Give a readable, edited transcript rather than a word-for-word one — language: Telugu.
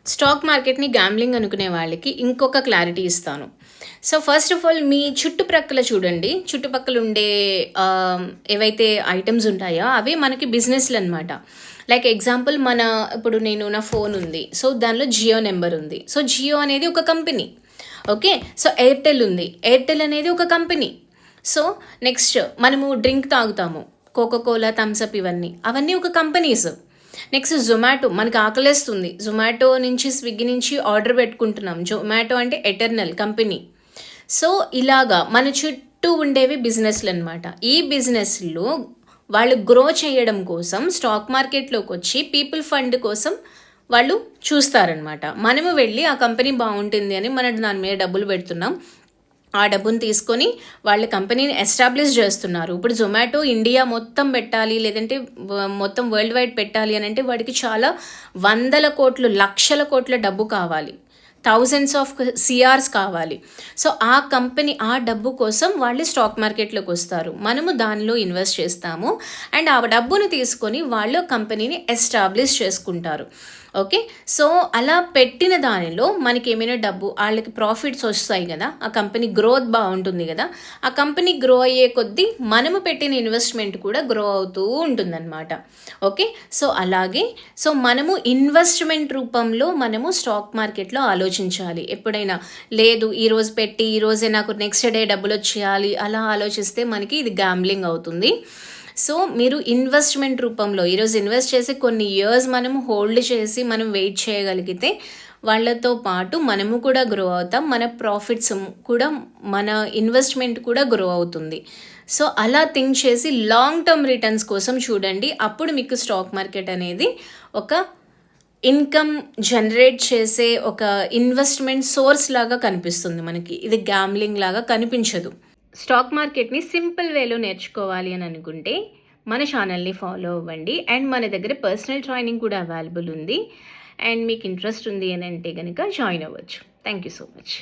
స్టాక్ మార్కెట్ని గ్యాంబ్లింగ్ అనుకునే వాళ్ళకి ఇంకొక క్లారిటీ ఇస్తాను. సో ఫస్ట్ ఆఫ్ ఆల్ మీ చుట్టుప్రక్కల చూడండి, చుట్టుపక్కల ఉండే ఏవైతే ఐటమ్స్ ఉంటాయో అవి మనకి బిజినెస్లు అనమాట. లైక్ ఎగ్జాంపుల్ ఇప్పుడు నా ఫోన్ ఉంది, సో దానిలో జియో నెంబర్ ఉంది. సో జియో అనేది ఒక కంపెనీ. ఓకే, సో ఎయిర్టెల్ ఉంది, ఎయిర్టెల్ అనేది ఒక కంపెనీ. సో నెక్స్ట్ మనము డ్రింక్ తాగుతాము, కోకోకోలా, థమ్స్అప్, అవన్నీ ఒక కంపెనీస్. నెక్స్ట్ జొమాటో, మనకి ఆకలేస్తుంది, జొమాటో నుంచి స్విగ్గీ నుంచి ఆర్డర్ పెట్టుకుంటున్నాం. జొమాటో అంటే ఎటర్నల్ కంపెనీ. సో ఇలాగా మన చుట్టూ ఉండేవి బిజినెస్లు అనమాట. ఈ బిజినెస్లో వాళ్ళు గ్రో చేయడం కోసం స్టాక్ మార్కెట్లోకి వచ్చి పీపుల్ ఫండ్ కోసం వాళ్ళు చూస్తారనమాట. మనము వెళ్ళి ఆ కంపెనీ బాగుంటుంది అని మనం దాని మీద డబ్బులు పెడుతున్నాం, ఆ డబ్బును తీసుకొని వాళ్ళ కంపెనీని ఎస్టాబ్లిష్ చేస్తున్నారు. ఇప్పుడు జొమాటో ఇండియా మొత్తం పెట్టాలి, లేదంటే మొత్తం వరల్డ్ వైడ్ పెట్టాలి అని అంటే వాడికి చాలా 100 కోట్లు, లక్షల కోట్ల డబ్బు కావాలి, థౌజండ్స్ ఆఫ్ సిఆర్స్ కావాలి. సో ఆ కంపెనీ ఆ డబ్బు కోసం వాళ్ళు స్టాక్ మార్కెట్లోకి వస్తారు, మనము దానిలో ఇన్వెస్ట్ చేస్తాము అండ్ ఆ డబ్బును తీసుకొని వాళ్ళు కంపెనీని ఎస్టాబ్లిష్ చేసుకుంటారు. ఓకే, సో అలా పెట్టిన దానిలో మనకి ఏమైనా డబ్బు, వాళ్ళకి ప్రాఫిట్స్ వస్తాయి కదా, ఆ కంపెనీ గ్రోత్ బాగుంటుంది కదా, ఆ కంపెనీ గ్రో అయ్యే కొద్దీ మనము పెట్టిన ఇన్వెస్ట్మెంట్ కూడా గ్రో అవుతూ ఉంటుందన్నమాట. ఓకే, సో అలాగే మనము ఇన్వెస్ట్మెంట్ రూపంలో మనము స్టాక్ మార్కెట్లో ఆలోచించాలి. ఎప్పుడైనా లేదు ఈరోజు పెట్టి ఈరోజే నాకు నెక్స్ట్ డే డబ్బులు వచ్చేయాలి అలా ఆలోచిస్తే మనకి ఇది గ్యాంబ్లింగ్ అవుతుంది. సో మీరు ఇన్వెస్ట్మెంట్ రూపంలో ఈరోజు ఇన్వెస్ట్ చేసి కొన్ని ఇయర్స్ మనము హోల్డ్ చేసి మనం వెయిట్ చేయగలిగితే వాళ్ళతో పాటు మనము కూడా గ్రో అవుతాం, మన ప్రాఫిట్స్ కూడా, మన ఇన్వెస్ట్మెంట్ కూడా గ్రో అవుతుంది. సో అలా థింక్ చేసి లాంగ్ టర్మ్ రిటర్న్స్ కోసం చూడండి. అప్పుడు మీకు స్టాక్ మార్కెట్ అనేది ఒక ఇన్కమ్ జనరేట్ చేసే ఒక ఇన్వెస్ట్మెంట్ సోర్స్ లాగా కనిపిస్తుంది మనకి. ఇది గ్యాంబ్లింగ్ లాగా కనిపించదు. స్టాక్ మార్కెట్ని సింపుల్ వేలో నేర్చుకోవాలి అని అనుకుంటే మన ఛానల్ని ఫాలో అవ్వండి. అండ్ మన దగ్గర పర్సనల్ ట్రైనింగ్ కూడా అవైలబుల్ ఉంది. అండ్ మీకు ఇంట్రెస్ట్ ఉంది అని అంటే కనుక జాయిన్ అవ్వచ్చు. Thank you so much.